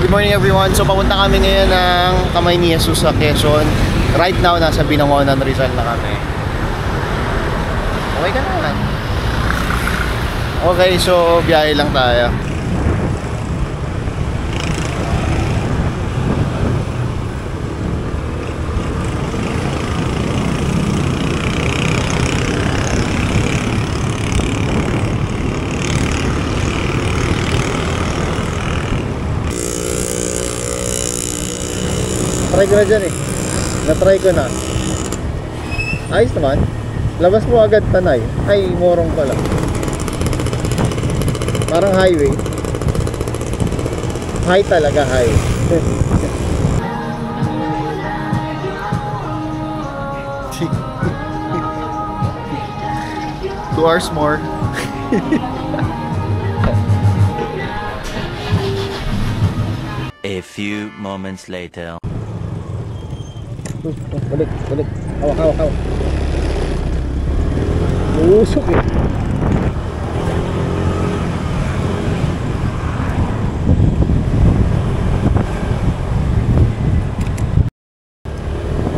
Good morning everyone. So papunta kami ngayon ng Kamay ni Jesus sa Quezon. Right now nasa Binangonan, Rizal na kami. Okay ka naman. Okay, so biyahe lang tayo. Try ko na dyan eh. Na-try ko na. Ayos naman. Labas mo agad Tanay. Ay, Morong pala. Parang highway. High talaga, high. 2 hours more. A few moments later. Balik. Hawak. Usok eh.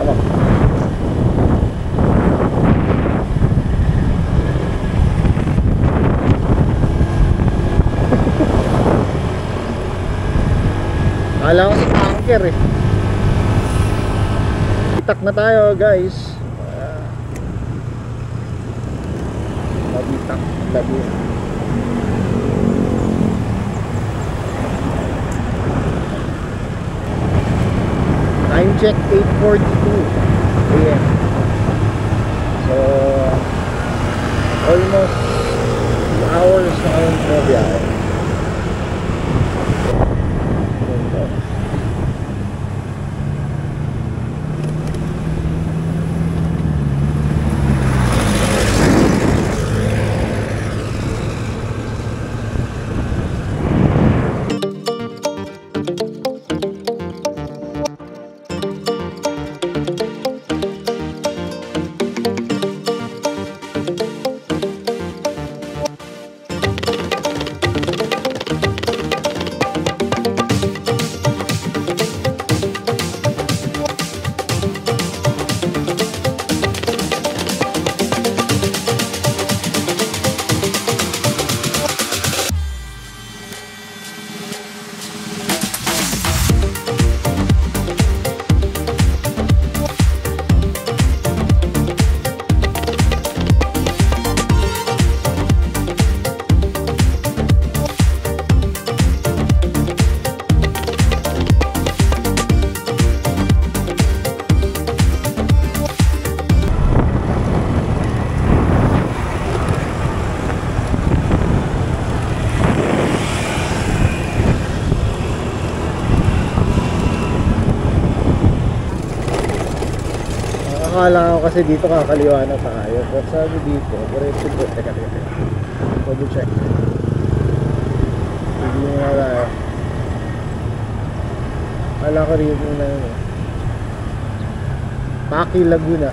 Hawak. Akala ko si tanker eh. Itak na tayo guys. Mabitak. Labi. Time check 8:42 AM. So almost 2 hours na kami na biyahe. Akala ko kasi dito kakaliwa na tayo. But sabi dito, diretso po. Teka. Double check. Hindi nga tayo. Akala ko rin muna yun eh. Paki Laguna.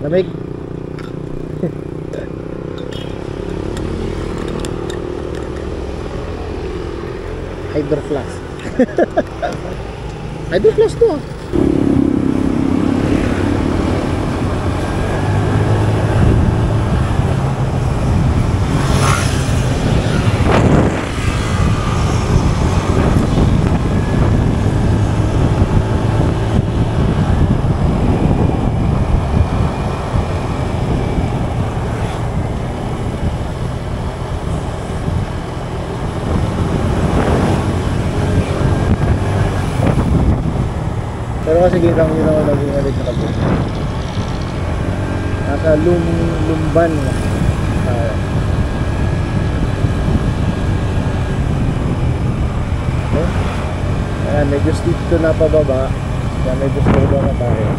Lamig. Hydro flask. Hydro flask to ah. Pero kasi kitang yun ako naging ulit na kabut. Nasa Lumban na. Okay. Ayan, medyo steep to na pababa. Kaya medyo slow na tayo.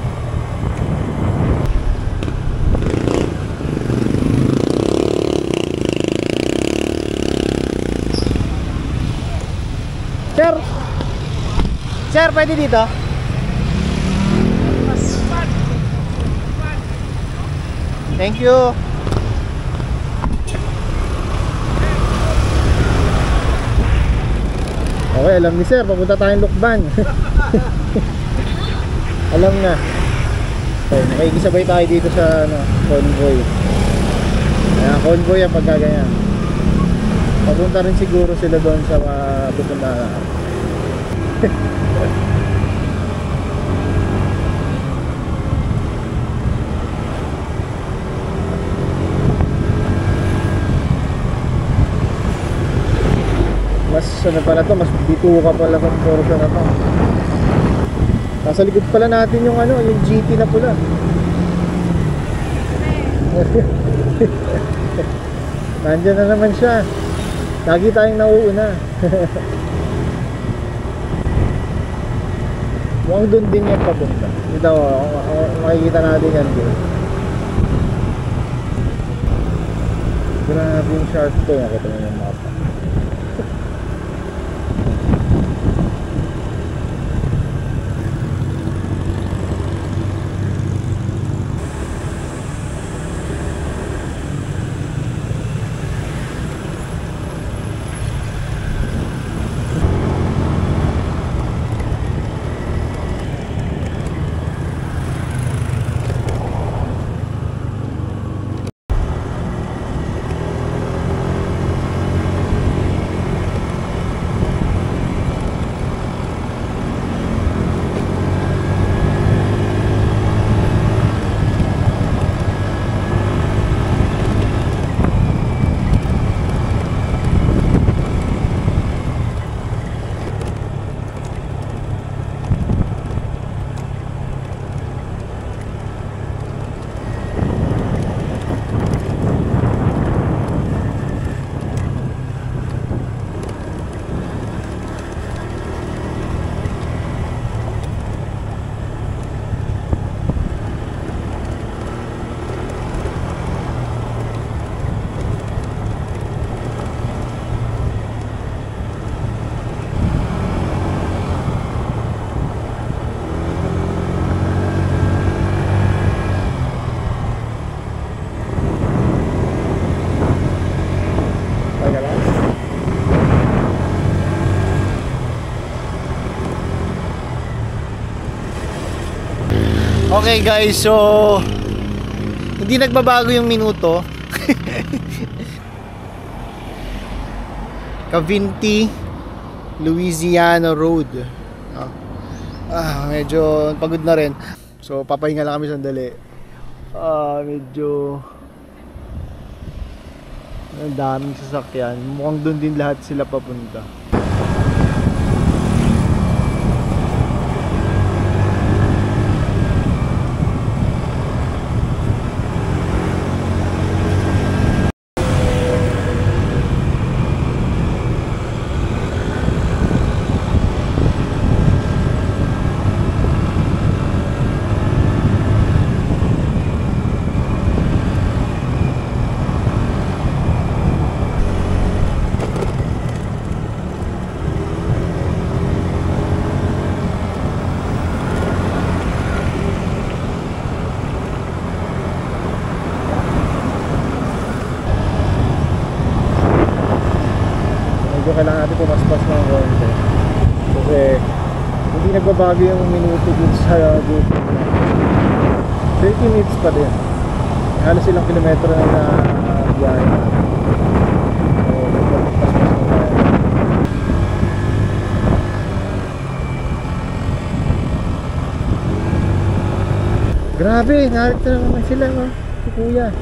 Sir, pwede dito? Thank you. Okay, alam ni sir, papunta tayong Lukban. Alam na. Okay, makikisabay tayo dito sa ano, convoy. Kaya convoy ang pagkaganyan. Papunta rin siguro sila doon sa pupuntahan. Mas ano pala to, mas bituka pala kung portion na to. Nasa likod pala natin yung ano, yung GT na pula. Nandiyan na naman siya. Lagi tayong nauuna. Mukhang doon din yung papunta. Ito, makikita natin yan din. Grabe yung sharp to. Nakita mo yung mapa. Okay guys, so hindi nagbabago yung minuto. Cavinti, Louisiana Road. Medyo pagod na rin. So papahinga lang kami sandali. Medyo ang daming sasakyan. Mukhang doon din lahat sila papunta. Kailangan natin pumaspas ng konti kasi hindi nagbabago yung minuto dun sa group. 30 minutes pa din, halos ilang kilometro na biyahe. So nagpapaspas na tayo. Grabe, narito na naman sila, no? Si kuya.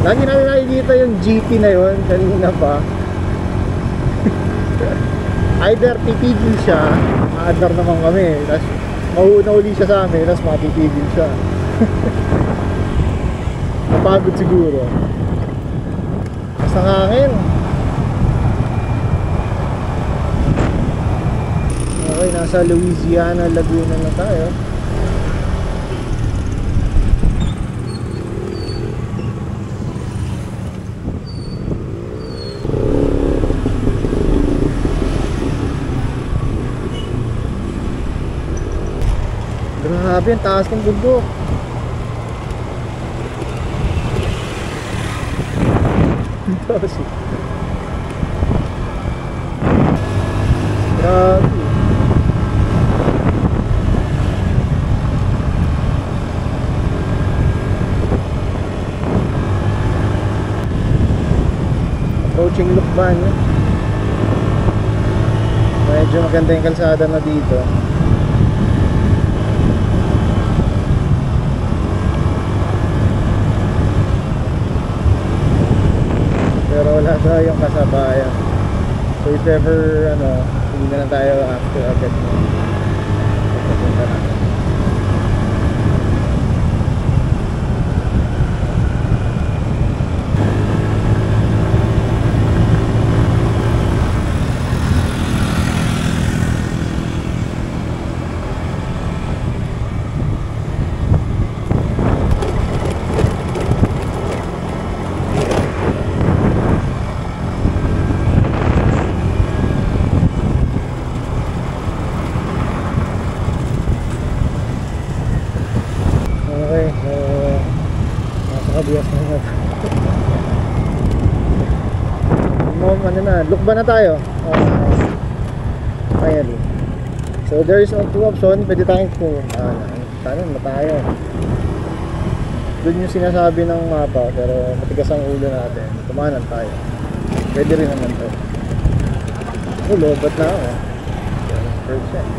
Lagi namin nakikita yung GT na yun kanina pa. Either titigil siya, maadar naman kami, tapos mauuna uli siya sa amin, tapos matitigil siya. Napagod siguro. Basta hangin. Okay, nasa Louisiana, Laguna na tayo. Grabe, ang taas ng bundok. Ang Seryoso. Grabe. Approaching Lukban. Medyo maganda yung kalsada na dito. Pero wala tayong kasabayan. So if ever hindi na lang tayo after agad mo. Papunta na. Nakakabiyas na nga. Lukban na tayo. Finally. So there is two option. Pwede tayong tanan na tayo. Doon yung sinasabi ng mapa, pero matigas ang ulo natin. Tumanan tayo. Pwede rin naman to. Lobat na ako. Perfect.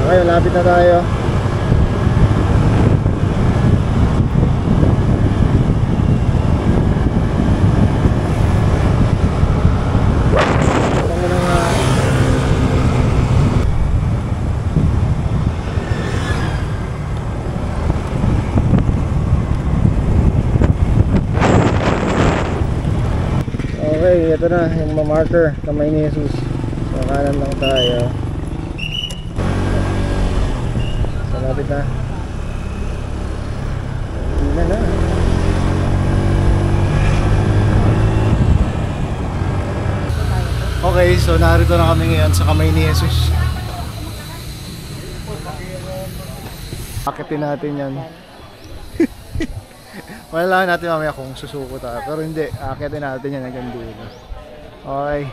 Okay, lapit na tayo. Okay, ito na yung marker kamay ni Jesus. So kanan lang tayo. Malapit na. Hindi na. Okay, so narito na kami ngayon sa kamay ni Jesus. Akitin natin yan. Wala natin mamaya kung susuko tayo. Pero hindi, akitin natin yan hanggang dulo. Okay.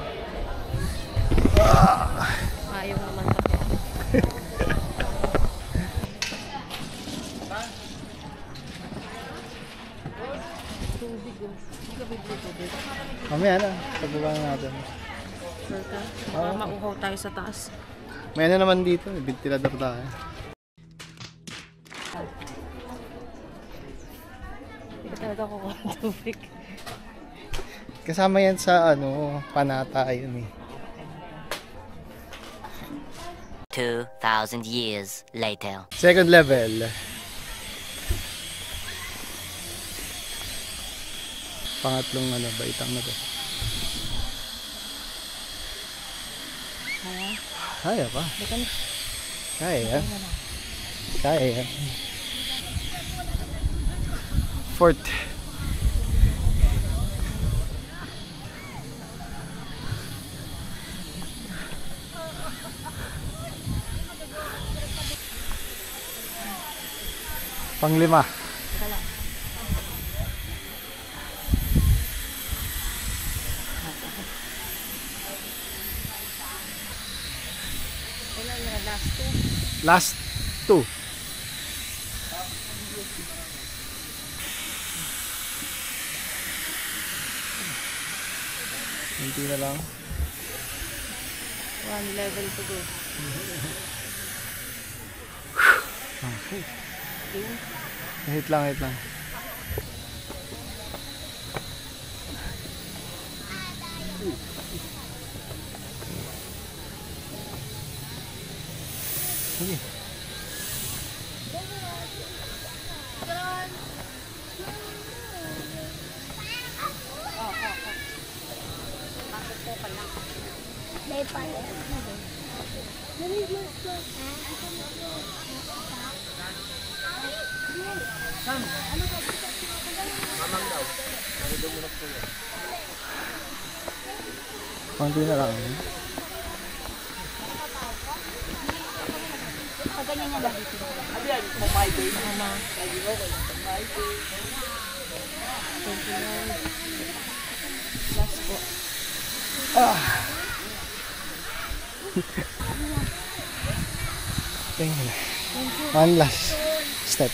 Ayaw naman sa mamaya na, pagbaba natin. sure ka? Baka mauhaw tayo sa taas. May naman dito, ventilador tayo. Hindi talaga ako tubig. Kasama yan sa panata yun eh. 2,000 years later. Second level. Pangatlong baitang na to. Kaya pa. Kaya yan. Kaya yan. Fourth. Panglima. Last two. Hindi na lang. One level to go. Okay. Hit lang, hit lang. Sige. Konti na lang. Pagganyan niya ba? Last po. Thank you. One last step.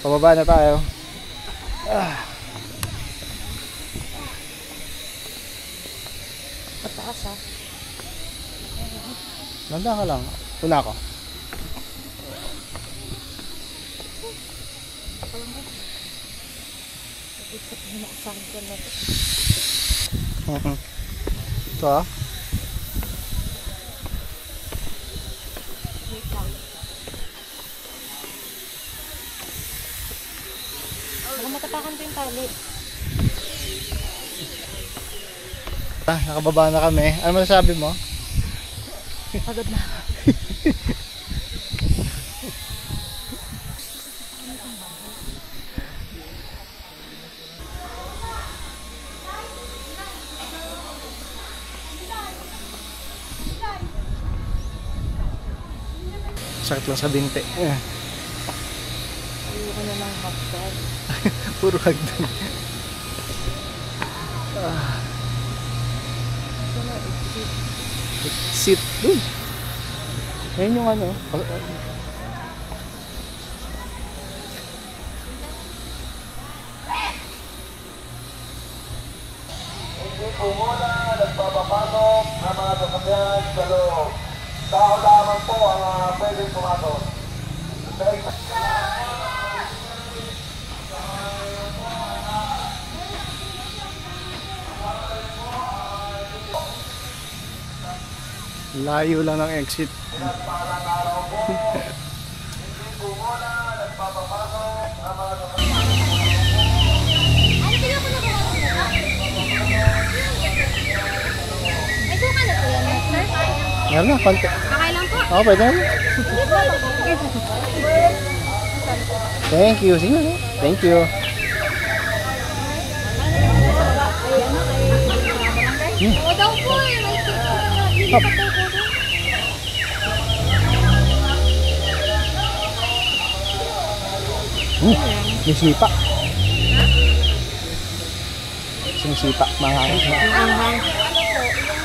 Pababa na tayo. Pataas ha. Nanda ka lang. Una ako. Ito ah. Baka matatakan pa yung tali. Nakababa na kami. Ano masasabi mo? Pagod na. Sakit lang sa binte. Ayoko na ng hotdog. Puro hagdan. Sit dun. Ayun yung ano. Hindi po muna nagpapapasok ang mga sasakyan sa loob. Tao lamang po ang pwedeng pumasok. Layo lang ng exit. Hindi po muna nagpapapasok ang mga sasakyan. May suka na po yan, sir? Meron na, konti. Okay lang po. Oo, pwede na. Thank you. Sige. Thank you. Oo daw po eh. May suka na. May sipa. Sinisipa. Mga Ano po, yung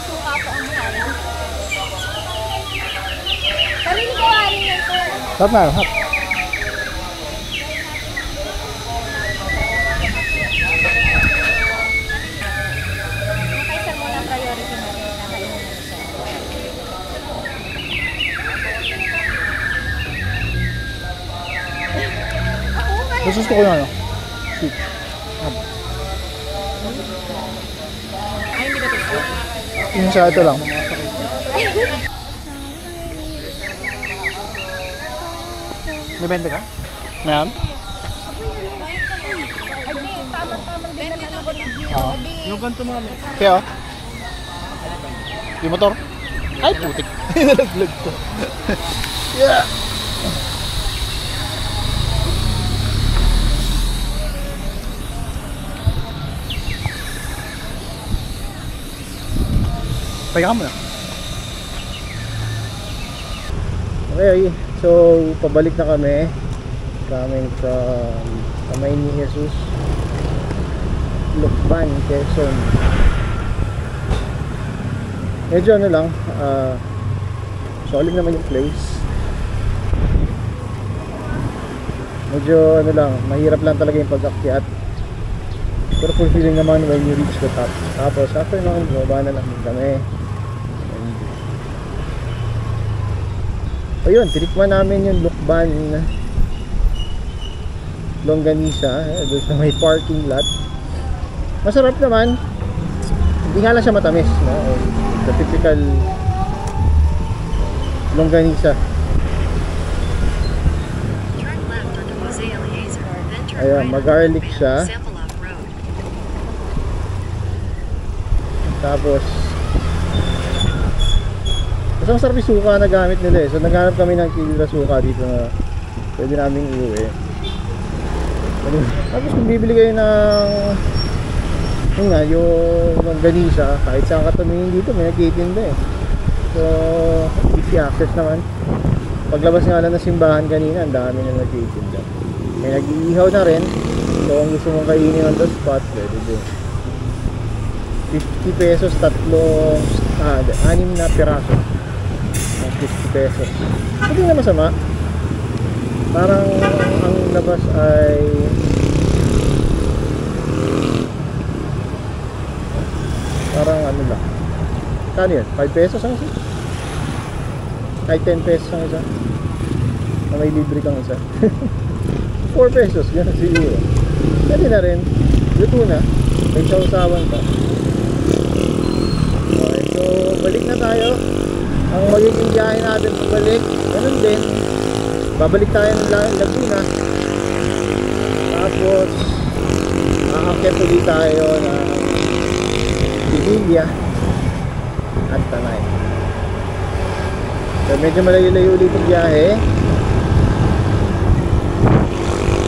suka po ang mahal. Sarili ko rin yan po. Sarap na. Sarap. Kaysa muna ang priority natin. Kakainin na siya. Mas gusto ko yung ano. Sweet. Ay, hindi ba ito? Yung sa ito lang. May bente ka? Mayroon? Oo. Yung ganito mga Kaya oh. Yung motor? Ay, putik. Nalaglag ko. Yeah. Pahinga ka muna. Okay, so pabalik na kami. Coming from Kamay ni Jesus, Lukban, Quezon. Medyo ano lang, solid naman yung place. Medyo ano lang, mahirap lang talaga yung pag-akyat. Pero fulfilling naman when you reach the top. Tapos after naman, bumaba na lang kami. Ayun, tinikman namin yung Lukban Longganisa doon sa may parking lot. Masarap naman. Hindi nga lang siya matamis, no? The typical Longganisa. Ayan, mag-garlic siya. Tapos Mas masarap yung suka na gamit nila eh. So naghanap kami ng kilo suka dito na pwede namin iuwi. Tapos kung bibili kayo ng yun nga, yung ganisa, kahit saan ka tumingin dito may nagtitinda eh. So easy access naman. Paglabas nga lang ng simbahan kanina, ang dami na nagtitinda. May nag-iihaw na rin. So kung gusto mong kainin on the spot, pwede din. 50 pesos, tatlong 6 na piraso. 50 pesos. Hindi na masama. Parang ang labas ay parang ano lang. Kano yun? 5 pesos ang isa? Kahit 10 pesos ang isa? Na may libre kang isa? 4 pesos, gano'n siguro. Pwede na rin. Luto na. May sausawan pa. Okay, so balik na tayo. Ang magiging biyahe natin pabalik, ganun din. Babalik tayo ng Laguna. Tapos aakyat ulit tayo ng Villa at Tanay. So medyo malayo-layo ulit ang biyahe.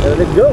So let's go!